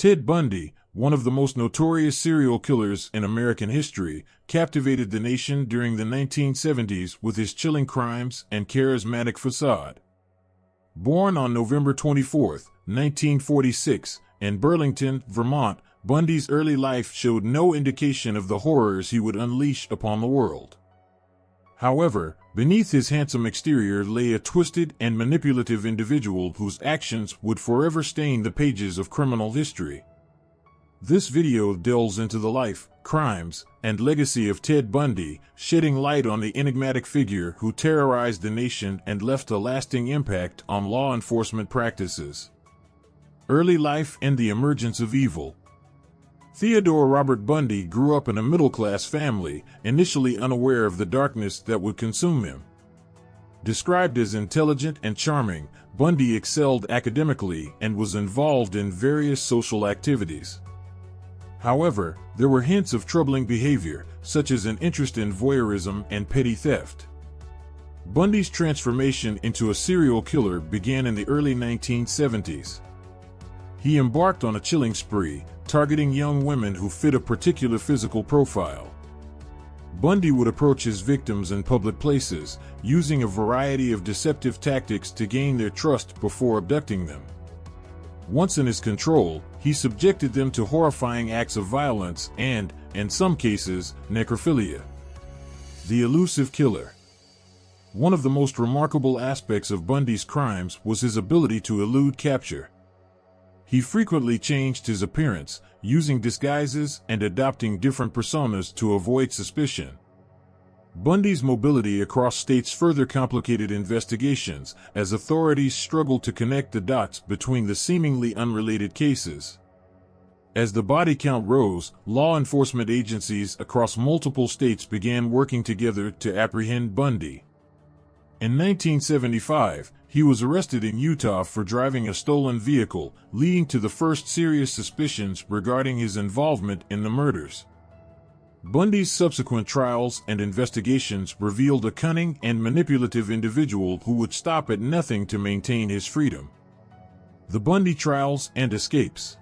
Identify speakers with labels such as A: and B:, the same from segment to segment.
A: Ted Bundy, one of the most notorious serial killers in American history, captivated the nation during the 1970s with his chilling crimes and charismatic facade. Born on November 24, 1946, in Burlington, Vermont, Bundy's early life showed no indication of the horrors he would unleash upon the world. However, beneath his handsome exterior lay a twisted and manipulative individual whose actions would forever stain the pages of criminal history. This video delves into the life, crimes, and legacy of Ted Bundy, shedding light on the enigmatic figure who terrorized the nation and left a lasting impact on law enforcement practices. Early life and the emergence of evil. Theodore Robert Bundy grew up in a middle-class family, initially unaware of the darkness that would consume him. Described as intelligent and charming, Bundy excelled academically and was involved in various social activities. However, there were hints of troubling behavior, such as an interest in voyeurism and petty theft. Bundy's transformation into a serial killer began in the early 1970s. He embarked on a killing spree, targeting young women who fit a particular physical profile. Bundy would approach his victims in public places, using a variety of deceptive tactics to gain their trust before abducting them. Once in his control, he subjected them to horrifying acts of violence and, in some cases, necrophilia. The elusive killer. One of the most remarkable aspects of Bundy's crimes was his ability to elude capture. He frequently changed his appearance, using disguises and adopting different personas to avoid suspicion. Bundy's mobility across states further complicated investigations, as authorities struggled to connect the dots between the seemingly unrelated cases. As the body count rose, law enforcement agencies across multiple states began working together to apprehend Bundy. In 1975, he was arrested in Utah for driving a stolen vehicle, leading to the first serious suspicions regarding his involvement in the murders. Bundy's subsequent trials and investigations revealed a cunning and manipulative individual who would stop at nothing to maintain his freedom. The Bundy trials and escapes.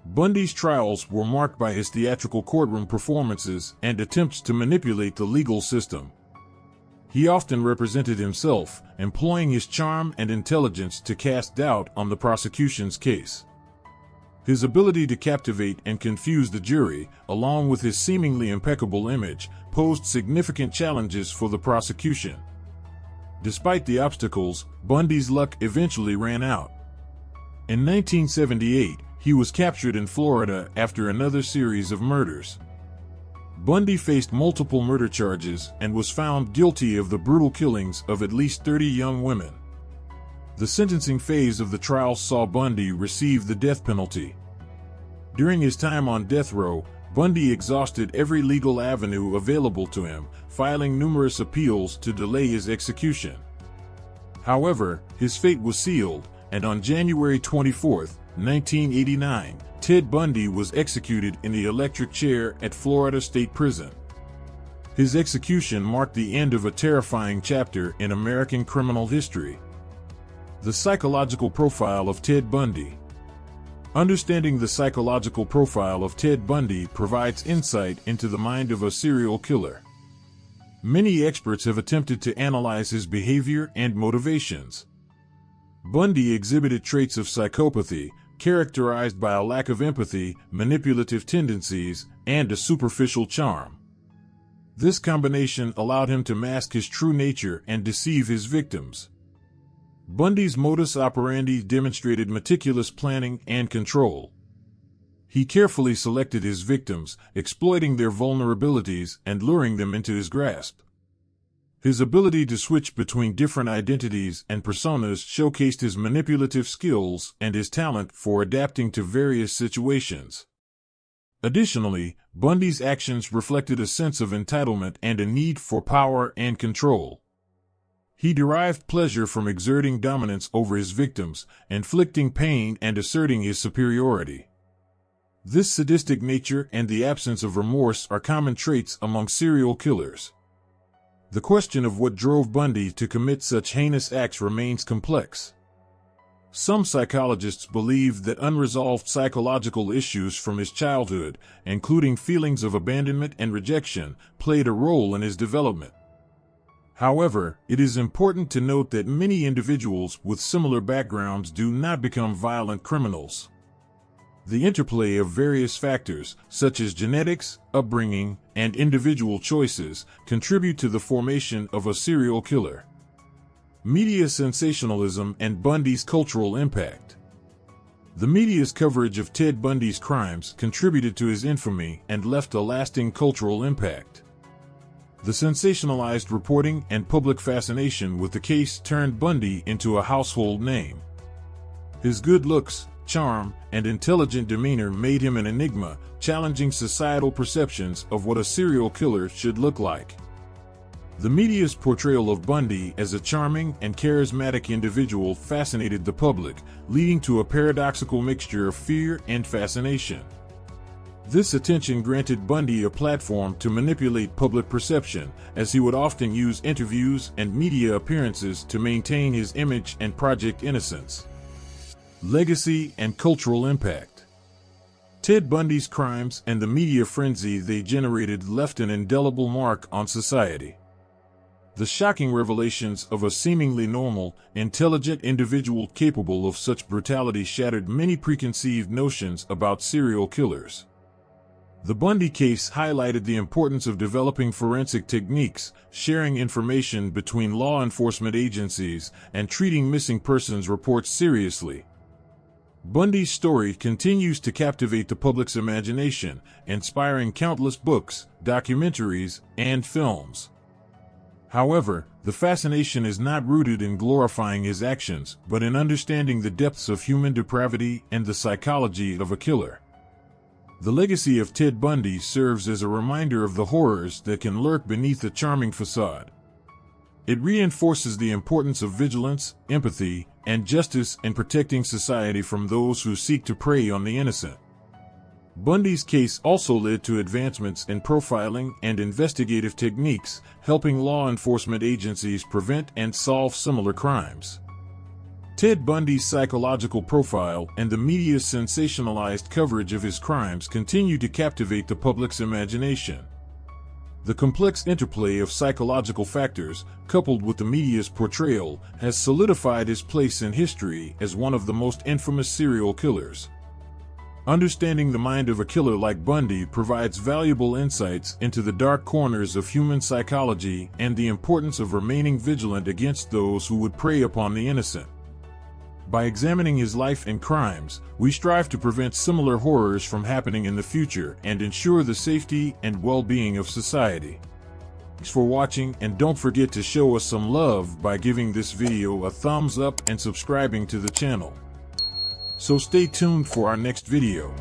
A: Bundy's trials were marked by his theatrical courtroom performances and attempts to manipulate the legal system. He often represented himself, employing his charm and intelligence to cast doubt on the prosecution's case. His ability to captivate and confuse the jury, along with his seemingly impeccable image, posed significant challenges for the prosecution. Despite the obstacles, Bundy's luck eventually ran out. In 1978, he was captured in Florida after another series of murders. Bundy faced multiple murder charges and was found guilty of the brutal killings of at least 30 young women. The sentencing phase of the trial saw Bundy receive the death penalty. During his time on death row, Bundy exhausted every legal avenue available to him, filing numerous appeals to delay his execution. However, his fate was sealed, and on January 24, 1989, Ted Bundy was executed in the electric chair at Florida State Prison. His execution marked the end of a terrifying chapter in American criminal history. The psychological profile of Ted Bundy. Understanding the psychological profile of Ted Bundy provides insight into the mind of a serial killer. Many experts have attempted to analyze his behavior and motivations. Bundy exhibited traits of psychopathy, characterized by a lack of empathy, manipulative tendencies, and a superficial charm. This combination allowed him to mask his true nature and deceive his victims. Bundy's modus operandi demonstrated meticulous planning and control. He carefully selected his victims, exploiting their vulnerabilities and luring them into his grasp. His ability to switch between different identities and personas showcased his manipulative skills and his talent for adapting to various situations. Additionally, Bundy's actions reflected a sense of entitlement and a need for power and control. He derived pleasure from exerting dominance over his victims, inflicting pain and asserting his superiority. This sadistic nature and the absence of remorse are common traits among serial killers. The question of what drove Bundy to commit such heinous acts remains complex. Some psychologists believe that unresolved psychological issues from his childhood, including feelings of abandonment and rejection, played a role in his development. However, it is important to note that many individuals with similar backgrounds do not become violent criminals. The interplay of various factors, such as genetics, upbringing, and individual choices, contribute to the formation of a serial killer. Media sensationalism and Bundy's cultural impact. The media's coverage of Ted Bundy's crimes contributed to his infamy and left a lasting cultural impact. The sensationalized reporting and public fascination with the case turned Bundy into a household name. His good looks, charm, and intelligent demeanor made him an enigma, challenging societal perceptions of what a serial killer should look like. The media's portrayal of Bundy as a charming and charismatic individual fascinated the public, leading to a paradoxical mixture of fear and fascination. This attention granted Bundy a platform to manipulate public perception, as he would often use interviews and media appearances to maintain his image and project innocence. Legacy and cultural impact. Ted Bundy's crimes and the media frenzy they generated left an indelible mark on society. The shocking revelations of a seemingly normal, intelligent individual capable of such brutality shattered many preconceived notions about serial killers. The Bundy case highlighted the importance of developing forensic techniques, sharing information between law enforcement agencies, and treating missing persons reports seriously. Bundy's story continues to captivate the public's imagination, inspiring countless books, documentaries, and films. However, the fascination is not rooted in glorifying his actions, but in understanding the depths of human depravity and the psychology of a killer. The legacy of Ted Bundy serves as a reminder of the horrors that can lurk beneath a charming facade. It reinforces the importance of vigilance, empathy, and justice in protecting society from those who seek to prey on the innocent. Bundy's case also led to advancements in profiling and investigative techniques, helping law enforcement agencies prevent and solve similar crimes. Ted Bundy's psychological profile and the media's sensationalized coverage of his crimes continue to captivate the public's imagination. The complex interplay of psychological factors, coupled with the media's portrayal, has solidified his place in history as one of the most infamous serial killers. Understanding the mind of a killer like Bundy provides valuable insights into the dark corners of human psychology and the importance of remaining vigilant against those who would prey upon the innocent. By examining his life and crimes, we strive to prevent similar horrors from happening in the future and ensure the safety and well-being of society. Thanks for watching, and don't forget to show us some love by giving this video a thumbs up and subscribing to the channel. So stay tuned for our next video.